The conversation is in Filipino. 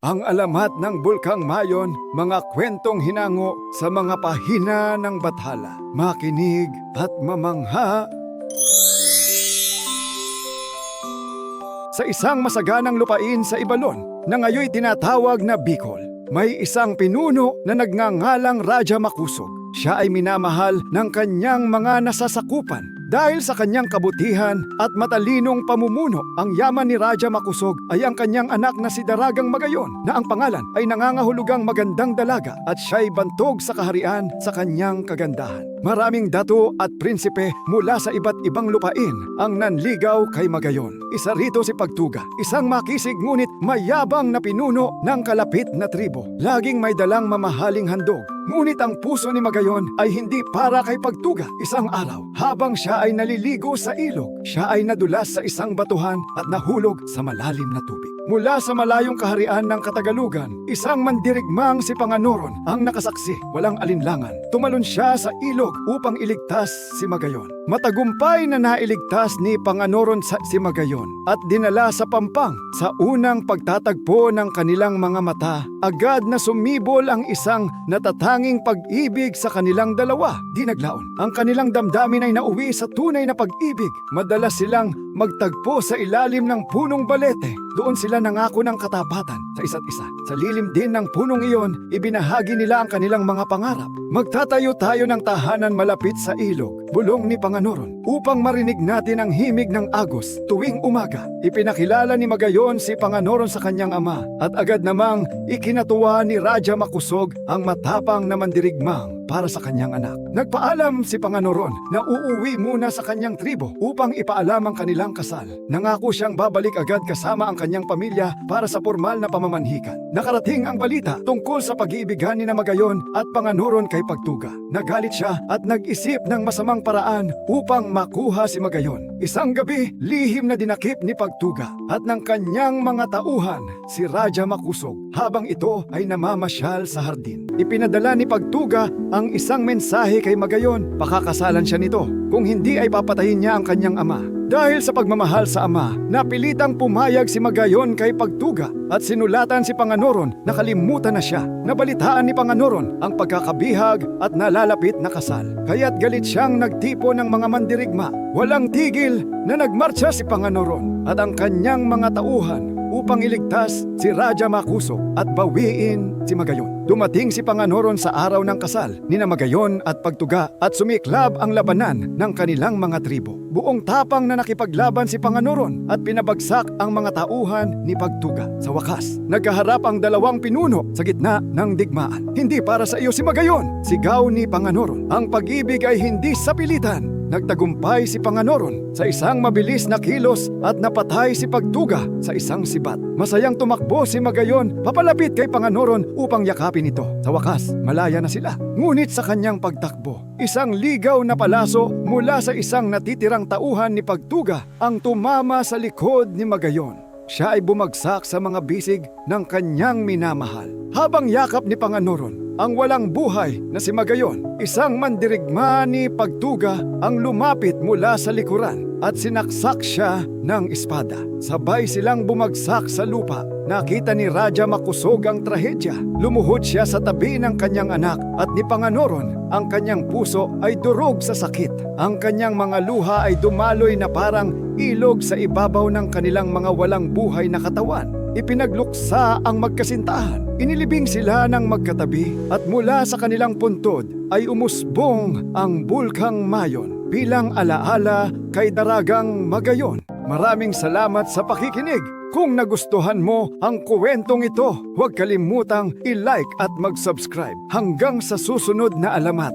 Ang alamat ng Bulkang Mayon, mga kwentong hinango sa mga pahina ng bathala. Makinig at mamangha. Sa isang masaganang lupain sa Ibalon, na ngayoy tinatawag na Bicol, may isang pinuno na nagngangalang Raja Makusog. Siya ay minamahal ng kanyang mga nasasakupan. Dahil sa kanyang kabutihan at matalinong pamumuno, ang yaman ni Raja Makusog ay ang kanyang anak na si Daragang Magayon, na ang pangalan ay nangangahulugang magandang dalaga, at siya'y bantog sa kaharian sa kanyang kagandahan. Maraming dato at prinsipe mula sa iba't ibang lupain ang nanligaw kay Magayon. Isa rito si Pagtuga, isang makisig ngunit mayabang na pinuno ng kalapit na tribo. Laging may dalang mamahaling handog. Ngunit ang puso ni Magayon ay hindi para kay Pagtuga. Isang araw, habang siya ay naliligo sa ilog, siya ay nadulas sa isang batuhan at nahulog sa malalim na tubig. Mula sa malayong kaharian ng Katagalugan, isang mandirigmang si Panganoron ang nakasaksi, walang alinlangan. Tumalon siya sa ilog upang iligtas si Magayon. Matagumpay na nailigtas ni Panganoron si Magayon at dinala sa Pampang. Sa unang pagtatagpo ng kanilang mga mata, agad na sumibol ang isang natatanging pag-ibig sa kanilang dalawa. Di naglaon, ang kanilang damdamin ay nauwi sa tunay na pag-ibig. Madalas silang magtagpo sa ilalim ng punong balete. Doon sila nangako ng katapatan sa isa't isa. Sa lilim din ng punong iyon, ibinahagi nila ang kanilang mga pangarap. Magtatayo tayo ng tahanan malapit sa ilog, bulong ni Panganoron, upang marinig natin ang himig ng agos tuwing umaga. Ipinakilala ni Magayon si Panganoron sa kanyang ama, at agad namang ikinatuwa ni Raja Makusog ang matapang na mandirigmang para sa kanyang anak. Nagpaalam si Panganoron na uuwi muna sa kanyang tribo upang ipaalam ang kanilang kasal. Nangako siyang babalik agad kasama ang kanyang pamilya para sa formal na pamamanhikan. Nakarating ang balita tungkol sa pag-iibigan ni Magayon at Panganoron kay Pagtuga. Nagalit siya at nag-isip ng masamang paraan upang makuha si Magayon. Isang gabi, lihim na dinakip ni Pagtuga at ng kanyang mga tauhan si Raja Makusog habang ito ay namamasyal sa hardin. Ipinadala ni Pagtuga ang isang mensahe kay Magayon. Pakakasalan siya nito, kung hindi ay papatayin niya ang kanyang ama. Dahil sa pagmamahal sa ama, napilitang pumayag si Magayon kay Pagtuga at sinulatan si Panganoron na kalimutan na siya. Nabalitaan ni Panganoron ang pagkakabihag at nalalapit na kasal. Kaya't galit siyang nagtipo ng mga mandirigma. Walang tigil na nagmarcha si Panganoron at ang kanyang mga tauhan upang iligtas si Raja Makusog at bawiin si Magayon. Dumating si Panganoron sa araw ng kasal ni Magayon at Pagtuga at sumiklab ang labanan ng kanilang mga tribo. Buong tapang na nakipaglaban si Panganoron at pinabagsak ang mga tauhan ni Pagtuga. Sa wakas, nagkaharap ang dalawang pinuno sa gitna ng digmaan. Hindi para sa iyo si Magayon, sigaw ni Panganoron. Ang pag-ibig ay hindi sa pilitan. Nagtagumpay si Panganoron sa isang mabilis na kilos at napatay si Pagtuga sa isang sibat. Masayang tumakbo si Magayon papalapit kay Panganoron upang yakapin ito. Sa wakas, malaya na sila. Ngunit sa kanyang pagtakbo, isang ligaw na palaso mula sa isang natitirang tauhan ni Pagtuga ang tumama sa likod ni Magayon. Siya ay bumagsak sa mga bisig ng kanyang minamahal. Habang yakap ni Panganoron ang walang buhay na si Magayon, isang mandirigma ni Pagtuga ang lumapit mula sa likuran at sinaksak siya ng espada. Sabay silang bumagsak sa lupa. Nakita ni Raja Makusog ang trahedya. Lumuhod siya sa tabi ng kanyang anak at ni Panganoron ang kanyang puso ay durog sa sakit. Ang kanyang mga luha ay dumaloy na parang ilog sa ibabaw ng kanilang mga walang buhay na katawan. Ipinagluksa ang magkasintahan. Inilibing sila ng magkatabi at mula sa kanilang puntod ay umusbong ang Bulkang Mayon bilang alaala kay Daragang Magayon. Maraming salamat sa pakikinig. Kung nagustuhan mo ang kwentong ito, huwag kalimutang i-like at mag-subscribe. Hanggang sa susunod na alamat.